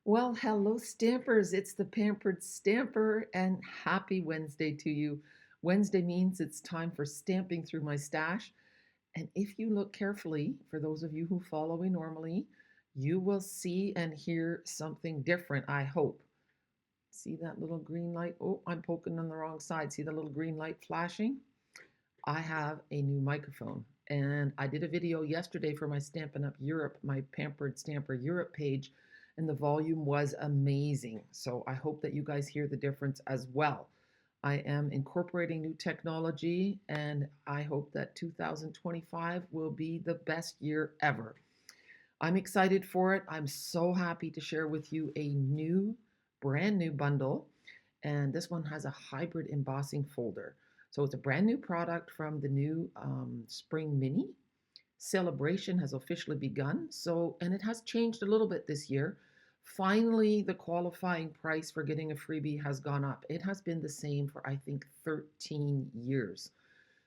Well, hello, Stampers. It's the Pampered Stamper, and happy Wednesday to you. Wednesday means it's time for stamping through my stash. And if you look carefully, for those of you who follow me normally, you will see and hear something different, I hope. See that little green light? Oh, I'm poking on the wrong side. See the little green light flashing? I have a new microphone. And I did a video yesterday for my Stampin' Up! Europe, my Pampered Stamper Europe page, and the volume was amazing. So I hope that you guys hear the difference as well. I am incorporating new technology, and I hope that 2025 will be the best year ever. I'm excited for it. I'm so happy to share with you a brand new bundle. And this one has a hybrid embossing folder. So it's a brand new product from the new Spring Mini. Saleabration has officially begun. And it has changed a little bit this year. Finally, the qualifying price for getting a freebie has gone up. It has been the same for, I think, 13 years.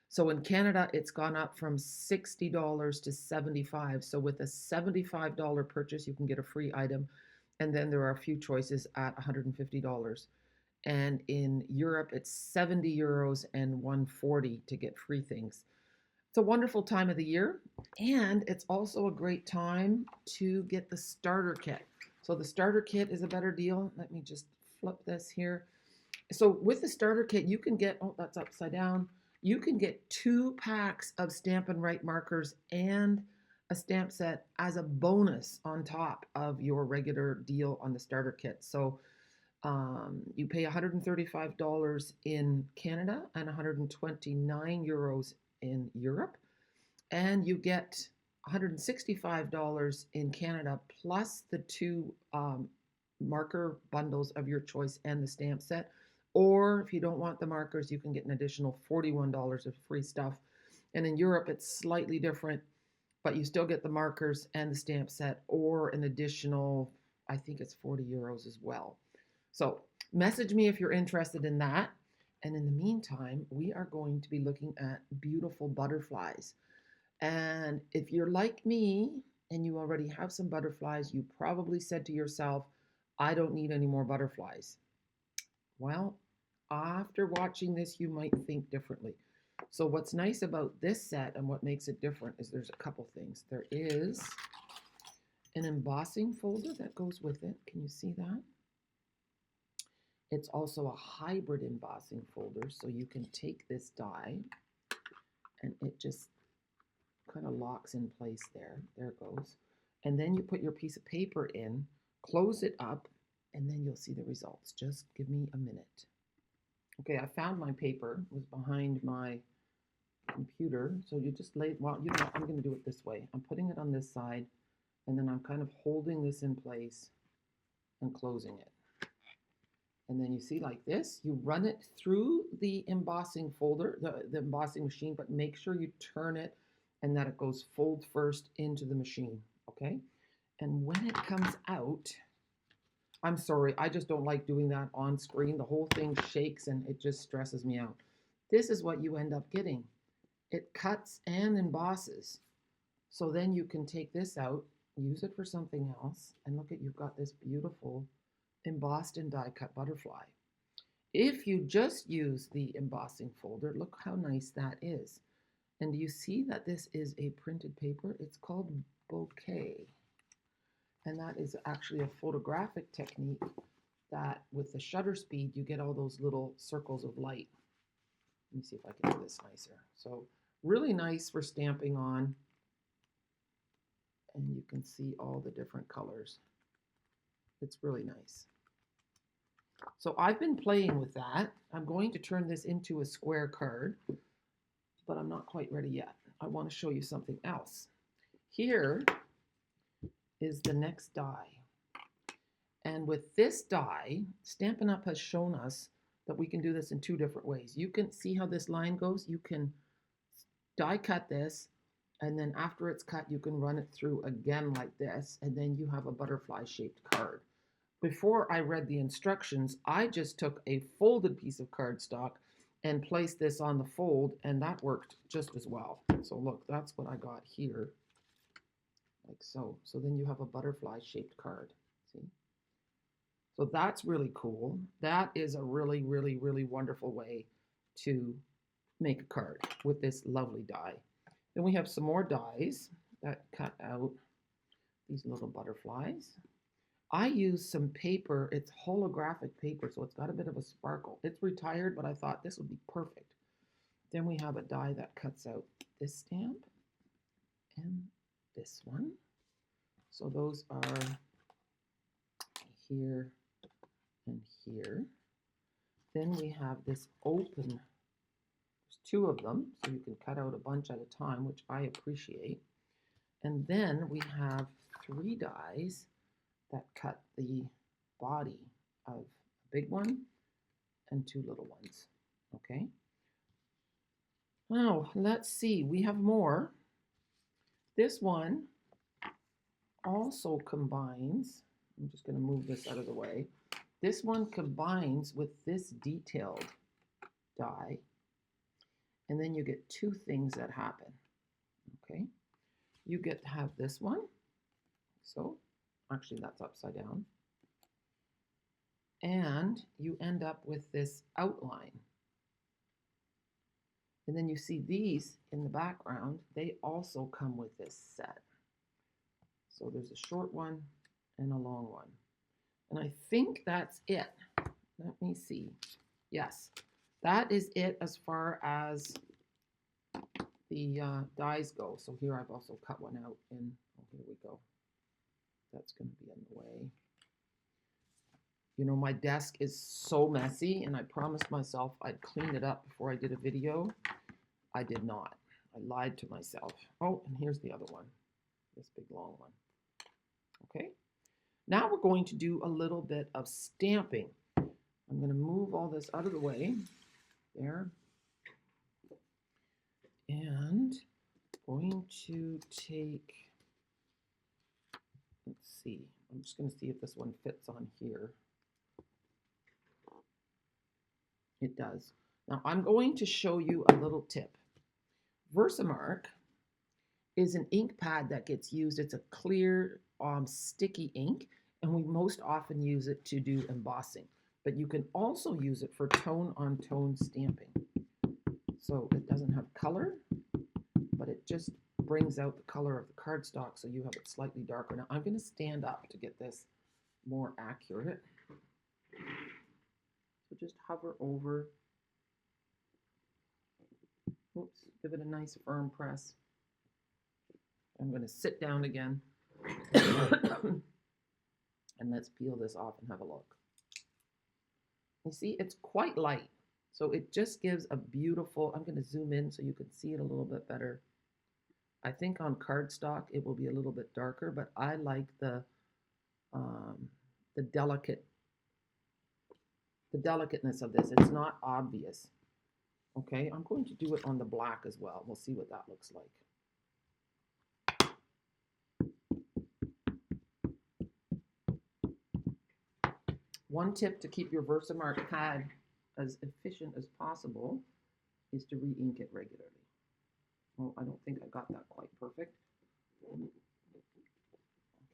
So in Canada, it's gone up from $60 to $75. So with a $75 purchase, you can get a free item. And then there are a few choices at $150. And in Europe, it's 70 euros and 140 to get free things. It's a wonderful time of the year, and it's also a great time to get the starter kit. So the starter kit is a better deal. Let me just flip this here. So with the starter kit, you can get, oh, that's upside down. You can get 2 packs of Stampin' Right markers and a stamp set as a bonus on top of your regular deal on the starter kit. So you pay $135 in Canada and 129 euros in Europe, and you get $165 in Canada plus the two marker bundles of your choice and the stamp set. Or if you don't want the markers, you can get an additional $41 of free stuff. And in Europe, it's slightly different, but you still get the markers and the stamp set, or an additional, I think it's 40 euros as well. So message me if you're interested in that. And in the meantime, we are going to be looking at beautiful butterflies. And if you're like me and you already have some butterflies, you probably said to yourself, I don't need any more butterflies. Well, after watching this, you might think differently. So what's nice about this set and what makes it different is there's a couple things. There is an embossing folder that goes with it. Can you see that? It's also a hybrid embossing folder, so you can take this die and it just kind of locks in place there. There it goes. And then you put your piece of paper in, close it up, and then you'll see the results. Just give me a minute. Okay, I found my paper. It was behind my computer. So you just lay, well, you know, I'm going to do it this way. I'm putting it on this side, and then I'm kind of holding this in place and closing it. And then you see like this, you run it through the embossing folder, the embossing machine, but make sure you turn it and that it goes fold first into the machine, okay? And when it comes out, I'm sorry, I just don't like doing that on screen. The whole thing shakes and it just stresses me out. This is what you end up getting. It cuts and embosses. So then you can take this out, use it for something else, and look at, you've got this beautiful embossed and die cut butterfly. If you just use the embossing folder, look how nice that is. And do you see that this is a printed paper? It's called bouquet. And that is actually a photographic technique that with the shutter speed, you get all those little circles of light. Let me see if I can do this nicer. So really nice for stamping on. And you can see all the different colors. It's really nice. So I've been playing with that. I'm going to turn this into a square card, but I'm not quite ready yet. I want to show you something else. Here is the next die. And with this die, Stampin' Up! Has shown us that we can do this in 2 different ways. You can see how this line goes. You can die cut this, and then after it's cut, you can run it through again like this, and then you have a butterfly-shaped card. Before I read the instructions, I just took a folded piece of cardstock and placed this on the fold, and that worked just as well. So look, that's what I got here, like so. So then you have a butterfly-shaped card, see? So that's really cool. That is a really, really, really wonderful way to make a card with this lovely die. Then we have some more dies that cut out these little butterflies. I use some paper. It's holographic paper, so it's got a bit of a sparkle. It's retired, but I thought this would be perfect. Then we have a die that cuts out this stamp and this one. So those are here and here. Then we have this open, there's two of them, so you can cut out a bunch at a time, which I appreciate. And then we have 3 dies that cut the body of a big one and 2 little ones, okay? Now, let's see, we have more. This one also combines, I'm just going to move this out of the way. This one combines with this detailed die, and then you get 2 things that happen, okay? You get to have this one, so actually that's upside down, and you end up with this outline. And then you see these in the background, they also come with this set. So there's a short one and a long one. And I think that's it. Let me see. Yes, that is it as far as the dies go. So here I've also cut one out in, oh, here we go. That's going to be in the way. You know, my desk is so messy, and I promised myself I'd clean it up before I did a video. I did not. I lied to myself. Oh, and here's the other one, this big long one. Okay, now we're going to do a little bit of stamping. I'm going to move all this out of the way, there, and going to take, let's see, I'm just going to see if this one fits on here. It does. Now I'm going to show you a little tip. Versamark is an ink pad that gets used. It's a clear, sticky ink, and we most often use it to do embossing. But you can also use it for tone-on-tone stamping. So it doesn't have color, but it just brings out the color of the cardstock, so you have it slightly darker. Now I'm going to stand up to get this more accurate. So just hover over. Oops, give it a nice firm press. I'm going to sit down again. And let's peel this off and have a look. You see, it's quite light. So it just gives a beautiful, I'm going to zoom in so you can see it a little bit better. I think on cardstock it will be a little bit darker, but I like the delicateness of this. It's not obvious. Okay, I'm going to do it on the black as well. We'll see what that looks like. One tip to keep your Versamark pad as efficient as possible is to re-ink it regularly. Oh, I don't think I got that quite perfect. Okay,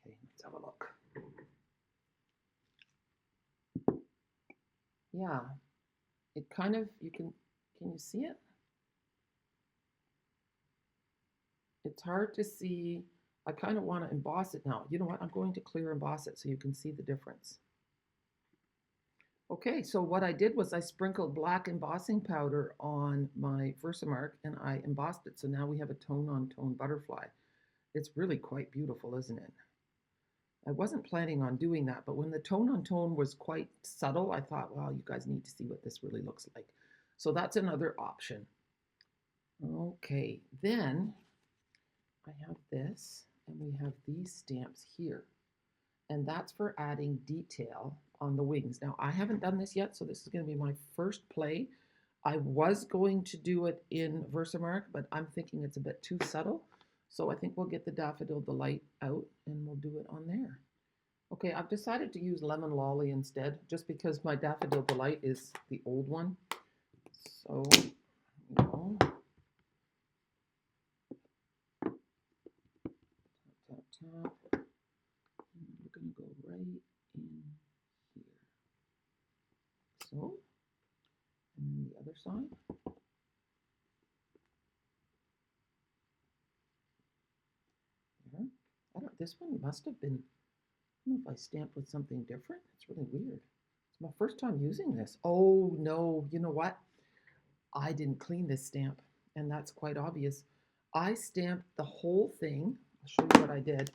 let's have a look. Yeah, it kind of, can you see it? It's hard to see. I kind of want to emboss it now. You know what? I'm going to clear emboss it so you can see the difference. Okay, so what I did was I sprinkled black embossing powder on my Versamark and I embossed it. So now we have a tone-on-tone butterfly. It's really quite beautiful, isn't it? I wasn't planning on doing that, but when the tone-on-tone was quite subtle, I thought, wow, you guys need to see what this really looks like. So that's another option. Okay, then I have this, and we have these stamps here. And that's for adding detail on the wings. Now, I haven't done this yet, so this is going to be my first play. I was going to do it in Versamark, but I'm thinking it's a bit too subtle. So I think we'll get the Daffodil Delight out and we'll do it on there. Okay, I've decided to use Lemon Lolly instead, just because my Daffodil Delight is the old one. So, you know. Tap, tap, tap. And we're going to go right in here. other side. There. This one must have been, I don't know if I stamped with something different. It's really weird. It's my first time using this. Oh no, you know what? I didn't clean this stamp, and that's quite obvious. I stamped the whole thing. I'll show you what I did.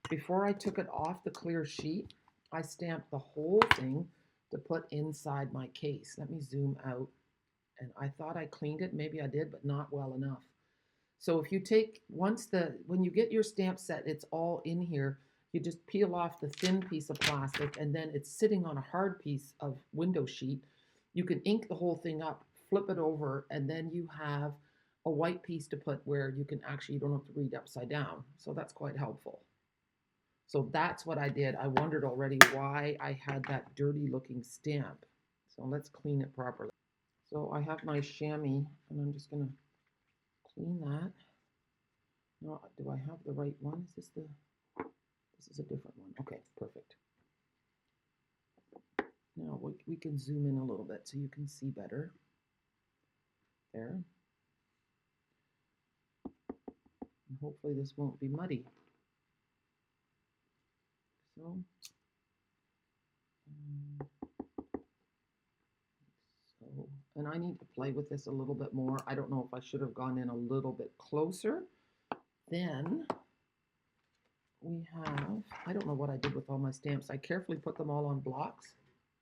Before I took it off the clear sheet, I stamped the whole thing to put inside my case. Let me zoom out. And I thought I cleaned it. Maybe I did, but not well enough. So if you take, when you get your stamp set, it's all in here. You just peel off the thin piece of plastic, and then it's sitting on a hard piece of window sheet. You can ink the whole thing up, flip it over, and then you have a white piece to put where you don't have to read upside down. So that's quite helpful. So that's what I did. I wondered already why I had that dirty looking stamp. So let's clean it properly. So I have my chamois, and I'm just going to clean that. No, do I have the right one? This is a different one. Okay, perfect. Now we can zoom in a little bit so you can see better. There. And hopefully this won't be muddy. So, and I need to play with this a little bit more. I don't know if I should have gone in a little bit closer. Then we have, I don't know what I did with all my stamps. I carefully put them all on blocks.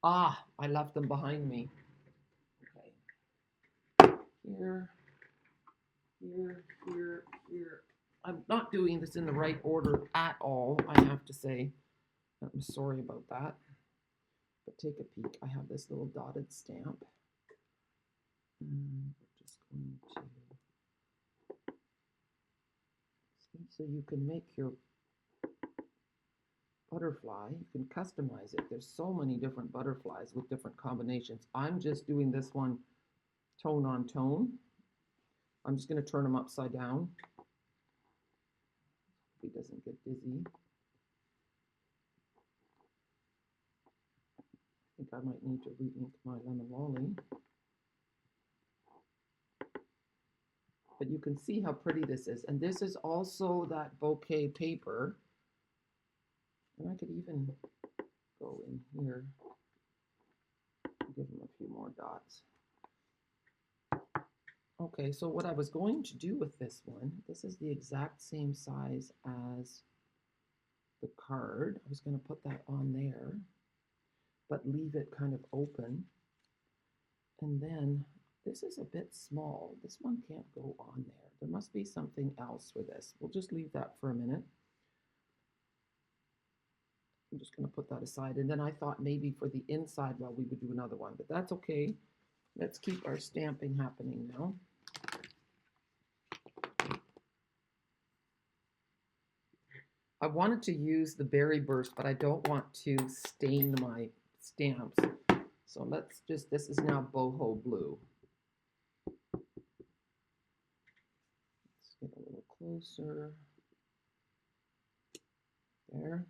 Ah, I left them behind me. Okay. Here, here. I'm not doing this in the right order at all, I have to say. I'm sorry about that. But take a peek. I have this little dotted stamp. And we're just going to see, so you can make your butterfly. You can customize it. There's so many different butterflies with different combinations. I'm just doing this one tone on tone. I'm just going to turn him upside down. He doesn't get dizzy. I think I might need to re-ink my lemon lolly. But you can see how pretty this is. And this is also that bouquet paper. And I could even go in here and give them a few more dots. Okay, so what I was going to do with this one, this is the exact same size as the card. I was going to put that on there, but leave it kind of open. And then this is a bit small. This one can't go on there. There must be something else for this. We'll just leave that for a minute. I'm just going to put that aside. And then I thought maybe for the inside, well, we would do another one, but that's okay. Let's keep our stamping happening now. I wanted to use the berry burst, but I don't want to stain my stamps. So let's just, this is now boho blue. Let's get a little closer. There.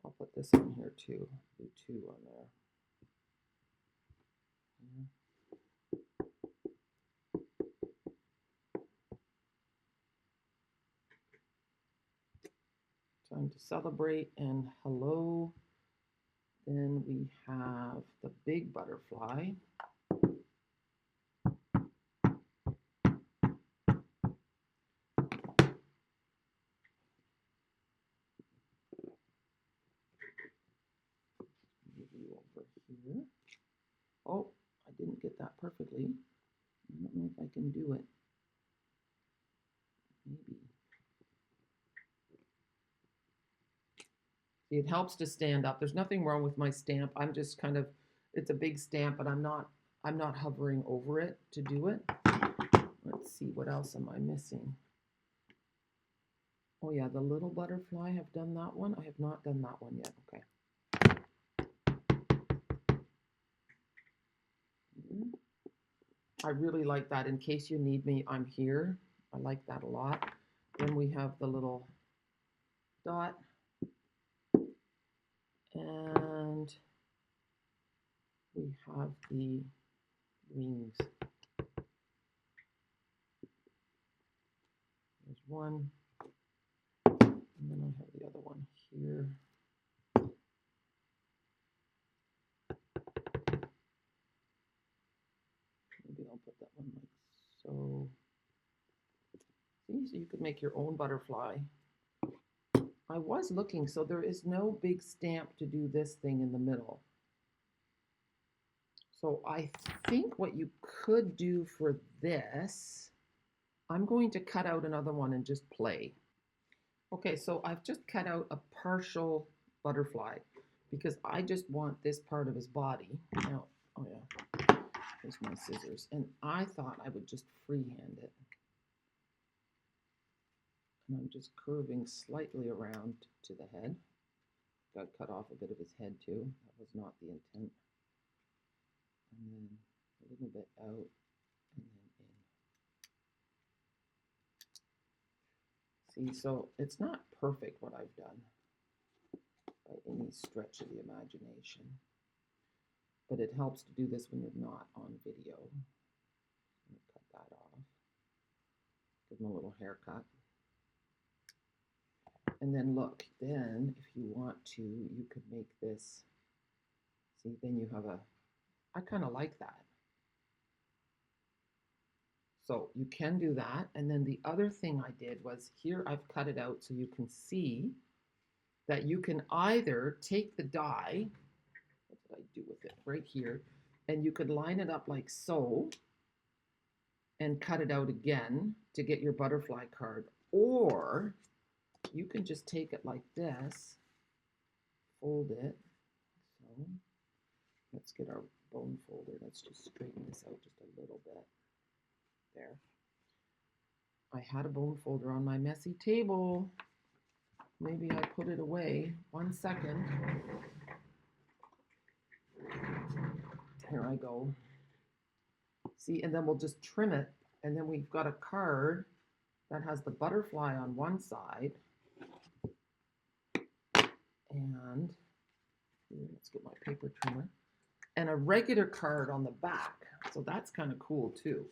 I'll put this on here too. Do two on there. Time to celebrate and hello. Then we have the big butterfly. Over here. Oh, I didn't get that perfectly. I don't know if I can do it. Maybe. See, it helps to stand up. There's nothing wrong with my stamp. I'm just kind of, it's a big stamp, but I'm not hovering over it to do it. Let's see, what else am I missing? Oh yeah, the little butterfly, I've done that one. I have not done that one yet. Okay. I really like that. In case you need me, I'm here. I like that a lot. Then we have the little dot. And we have the wings. There's one, and then I have the other one here. Maybe I'll put that one like so. See, so you could make your own butterfly. I was looking, so there is no big stamp to do this thing in the middle. So I think what you could do for this, I'm going to cut out another one and just play. Okay, so I've just cut out a partial butterfly because I just want this part of his body. Now, oh yeah, here's my scissors. And I thought I would just freehand it. And I'm just curving slightly around to the head. Got cut off a bit of his head too. That was not the intent. And then a little bit out and then in. See, so it's not perfect what I've done by any stretch of the imagination, but it helps to do this when you're not on video. I'm going to cut that off. Give him a little haircut. And then look, then if you want to, you could make this, see, then you have a, I kind of like that. So you can do that. And then the other thing I did was here I've cut it out so you can see that you can either take the die, what did I do with it, right here, and you could line it up like so and cut it out again to get your butterfly card, or you can just take it like this, fold it, so let's get our bone folder, let's just straighten this out just a little bit, there. I had a bone folder on my messy table, maybe I put it away, 1 second, here I go, see, and then we'll just trim it, and then we've got a card that has the butterfly on one side, and let's get my paper trimmer, and a regular card on the back. So that's kind of cool too.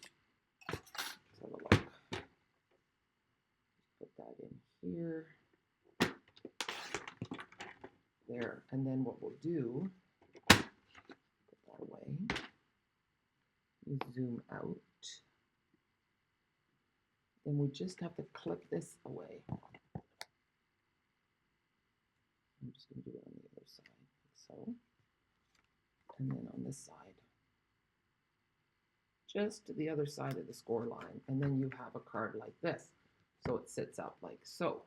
Let's have a look. Put that in here. There. And then what we'll do, put that away. You zoom out. Then we just have to clip this away. I'm just going to do it on the other side, like so. And then on this side, just to the other side of the score line. And then you have a card like this. So it sits up like so.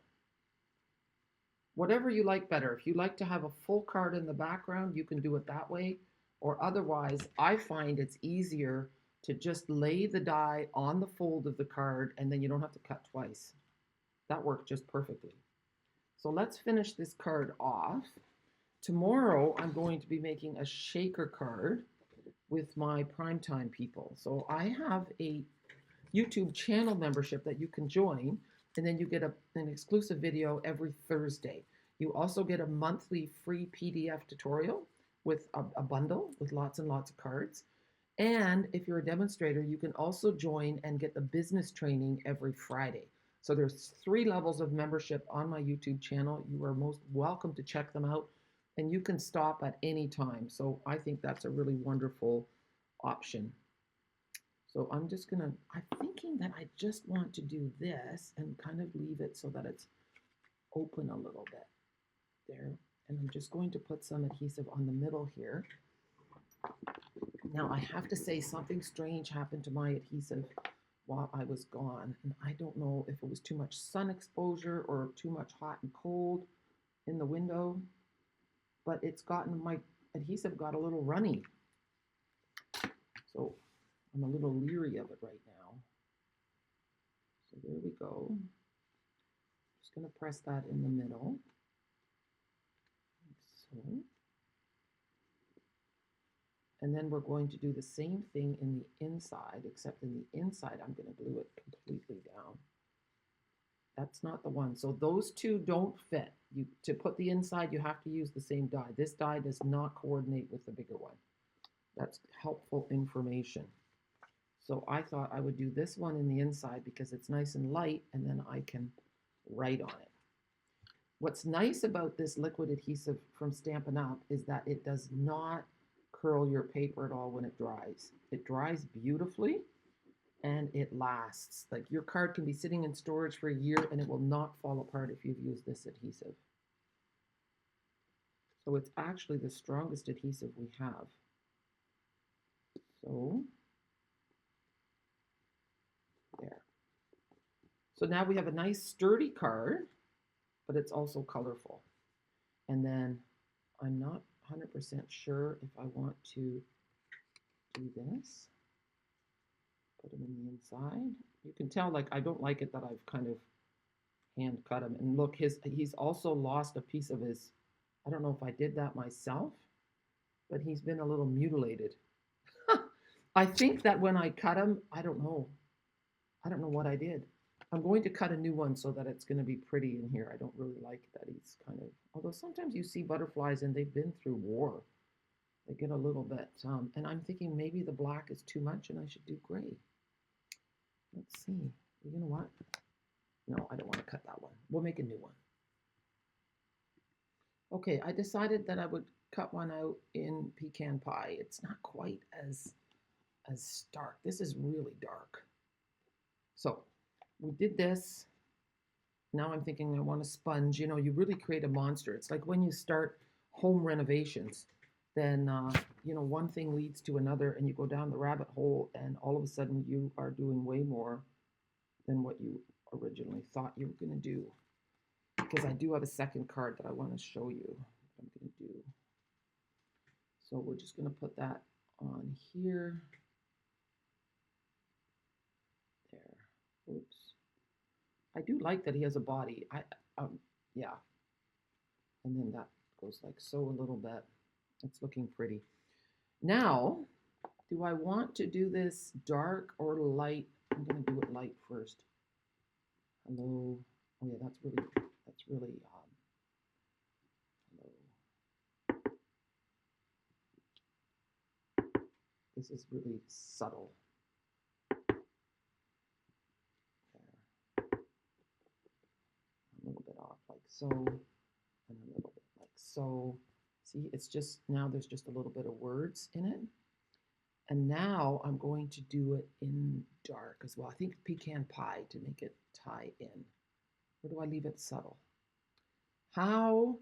Whatever you like better. If you like to have a full card in the background, you can do it that way. Or otherwise, I find it's easier to just lay the die on the fold of the card and then you don't have to cut twice. That worked just perfectly. So let's finish this card off. Tomorrow, I'm going to be making a shaker card with my primetime people. So I have a YouTube channel membership that you can join, and then you get an exclusive video every Thursday. You also get a monthly free PDF tutorial with a bundle with lots and lots of cards. And if you're a demonstrator, you can also join and get the business training every Friday. So there's 3 levels of membership on my YouTube channel. You are most welcome to check them out. And you can stop at any time. So I think that's a really wonderful option. So I'm just gonna, I'm thinking that I just want to do this and kind of leave it so that it's open a little bit there. And I'm just going to put some adhesive on the middle here. Now I have to say something strange happened to my adhesive while I was gone. And I don't know if it was too much sun exposure or too much hot and cold in the window. But it's gotten, my adhesive got a little runny. So I'm a little leery of it right now. So there we go. Just gonna press that in the middle. Like so. And then we're going to do the same thing in the inside, except in the inside, I'm gonna glue it completely down. That's not the one. So those two don't fit. To put the inside, you have to use the same die. This die does not coordinate with the bigger one. That's helpful information. So I thought I would do this one in the inside because it's nice and light, and then I can write on it. What's nice about this liquid adhesive from Stampin' Up! Is that it does not curl your paper at all when it dries. It dries beautifully and it lasts. Like your card can be sitting in storage for a year and it will not fall apart if you've used this adhesive. So it's actually the strongest adhesive we have. So there. So now we have a nice sturdy card, but it's also colorful. And then I'm not 100% sure if I want to do this. Put them in the inside. You can tell, like, I don't like it that I've kind of hand cut him. And look, he's also lost a piece of his, I don't know if I did that myself, but he's been a little mutilated. I think that when I cut him, I don't know what I did. I'm going to cut a new one so that it's going to be pretty in here. I don't really like that he's kind of, although sometimes you see butterflies and they've been through war. They get a little bit, and I'm thinking maybe the black is too much and I should do gray. Let's see. You know what? No, I don't want to cut that one. We'll make a new one. Okay, I decided that I would cut one out in pecan pie. It's not quite as stark. This is really dark. So we did this. Now I'm thinking I want a sponge. You know, you really create a monster. It's like when you start home renovations, then, you know, one thing leads to another and you go down the rabbit hole and all of a sudden you are doing way more than what you originally thought you were going to do. Because I do have a second card that I want to show you what I'm going to do. So we're just going to put that on here. There. Oops. I do like that he has a body. Yeah. And then that goes like so a little bit. It's looking pretty. Now, do I want to do this dark or light? I'm going to do it light first. Hello. Oh yeah, that's really hello. This is really subtle. There. A little bit off like so, and a little bit like so. See, it's just, now there's just a little bit of words in it. And now I'm going to do it in dark as well. I think pecan pie to make it tie in. Or do I leave it subtle? How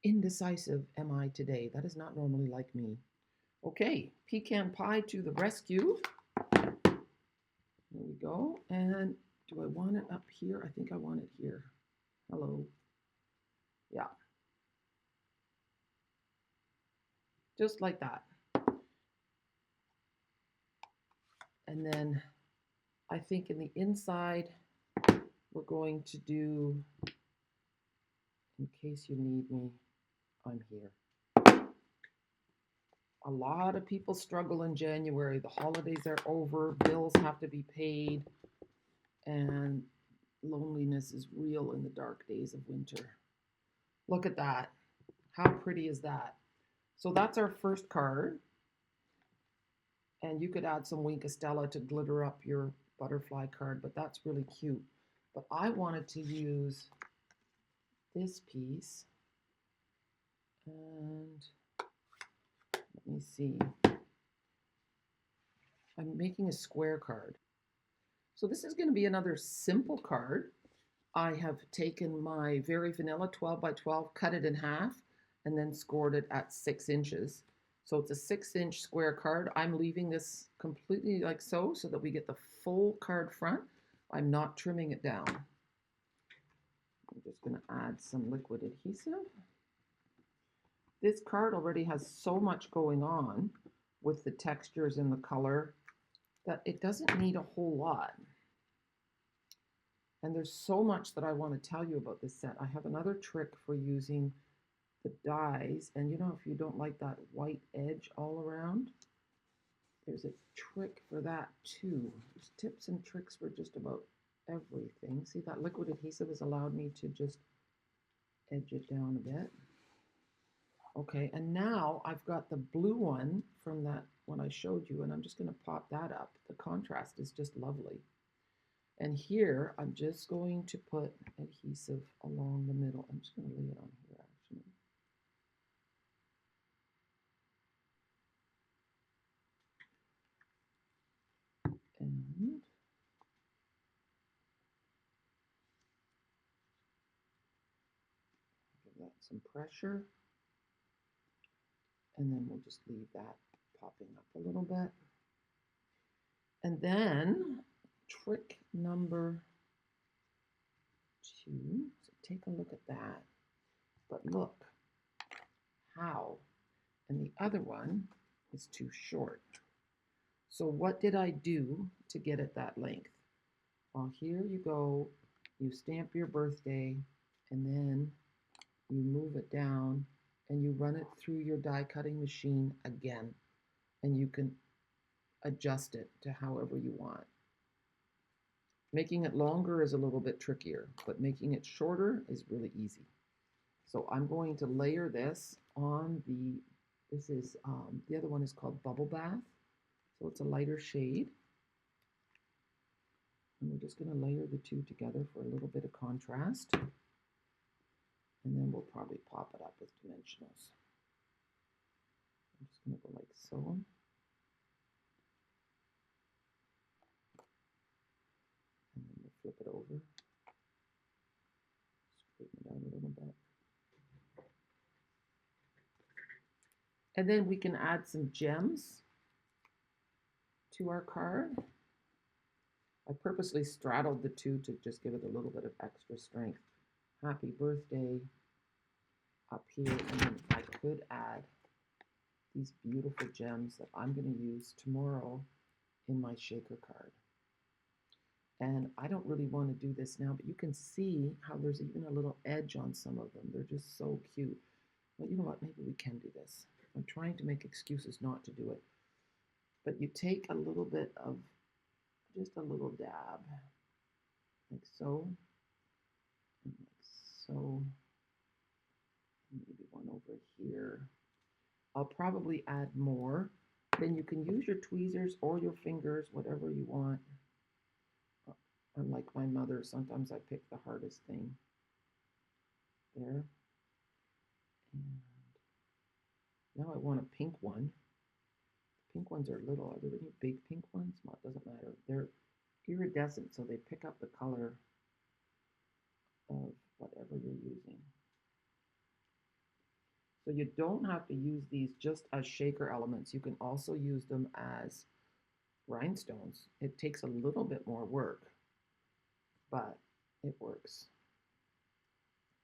indecisive am I today? That is not normally like me. Okay, pecan pie to the rescue. There we go. And do I want it up here? I think I want it here. Hello. Yeah. Just like that. And then I think in the inside, we're going to do, in case you need me, I'm here. A lot of people struggle in January. The holidays are over, bills have to be paid, and loneliness is real in the dark days of winter. Look at that. How pretty is that? So that's our first card. And you could add some Wink of Stella to glitter up your butterfly card, but that's really cute. But I wanted to use this piece. And let me see. I'm making a square card. So this is going to be another simple card. I have taken my very vanilla 12 by 12, cut it in half, and then scored it at 6 inches. So it's a 6-inch square card. I'm leaving this completely like so that we get the full card front. I'm not trimming it down. I'm just going to add some liquid adhesive. This card already has so much going on with the textures and the color that it doesn't need a whole lot. And there's so much that I want to tell you about this set. I have another trick for using the dies, and you know, if you don't like that white edge all around, there's a trick for that too. There's tips and tricks for just about everything. See, that liquid adhesive has allowed me to just edge it down a bit. Okay, and now I've got the blue one from that one I showed you, and I'm just going to pop that up. The contrast is just lovely. And here, I'm just going to put adhesive along the middle. I'm just going to lay it on here, actually. And give that some pressure. And then we'll just leave that popping up a little bit. And then trick number 2. So take a look at that. But look how. And the other one is too short. So what did I do to get it that length? Well, here you go. You stamp your birthday, and then you move it down, and you run it through your die cutting machine again. And you can adjust it to however you want. Making it longer is a little bit trickier, but making it shorter is really easy. So I'm going to layer this on the, the other one is called Bubble Bath. So it's a lighter shade. And we're just going to layer the two together for a little bit of contrast. And then we'll probably pop it up with dimensionals. I'm just going to go like so. And then we'll flip it over. Straighten it out a little bit. And then we can add some gems to our card. I purposely straddled the two to just give it a little bit of extra strength. Happy birthday up here, and then I could add these beautiful gems that I'm going to use tomorrow in my shaker card. And I don't really want to do this now, but you can see how there's even a little edge on some of them. They're just so cute. Well, you know what? Maybe we can do this. I'm trying to make excuses not to do it. But you take a little bit of, just a little dab, like so, and like so, and maybe one over here. I'll probably add more. Then you can use your tweezers or your fingers, whatever you want. Unlike my mother, sometimes I pick the hardest thing. There. And now I want a pink one. Pink ones are little. Are there any big pink ones? Well, it doesn't matter. They're iridescent, so they pick up the color of whatever you're using. So you don't have to use these just as shaker elements. You can also use them as rhinestones. It takes a little bit more work, but it works.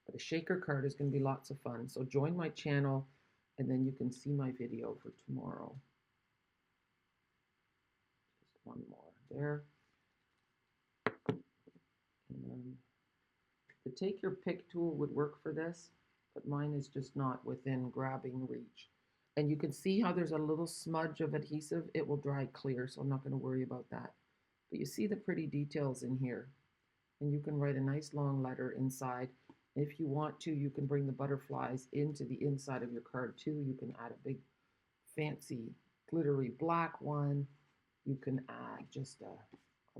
But a shaker card is going to be lots of fun. So join my channel, and then you can see my video for tomorrow. Just one more there. And then the take your pick tool would work for this, but mine is just not within grabbing reach. And you can see how there's a little smudge of adhesive. It will dry clear, so I'm not going to worry about that. But you see the pretty details in here. And you can write a nice long letter inside. If you want to, you can bring the butterflies into the inside of your card too. You can add a big fancy glittery black one. You can add just a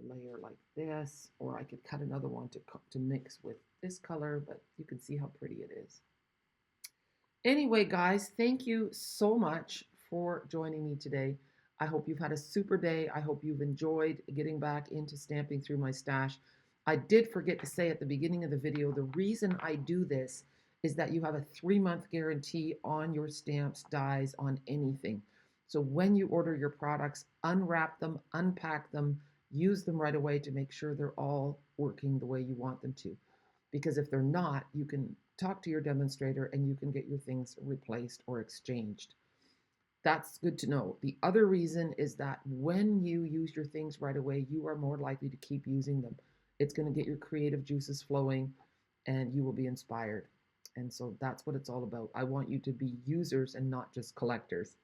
layer like this, or I could cut another one to mix with this color, but you can see how pretty it is. Anyway, guys, thank you so much for joining me today. I hope you've had a super day. I hope you've enjoyed getting back into stamping through my stash. I did forget to say at the beginning of the video, the reason I do this is that you have a 3-month guarantee on your stamps, dies, on anything. So when you order your products, unwrap them, unpack them, use them right away to make sure they're all working the way you want them to. Because if they're not, you can talk to your demonstrator and you can get your things replaced or exchanged. That's good to know. The other reason is that when you use your things right away, you are more likely to keep using them. It's going to get your creative juices flowing and you will be inspired. And so that's what it's all about. I want you to be users and not just collectors.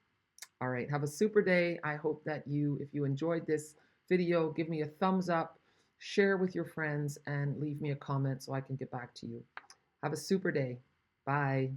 All right, have a super day. I hope that if you enjoyed this video, give me a thumbs up share with your friends, and leave me a comment so I can get back to you. Have a super day. Bye.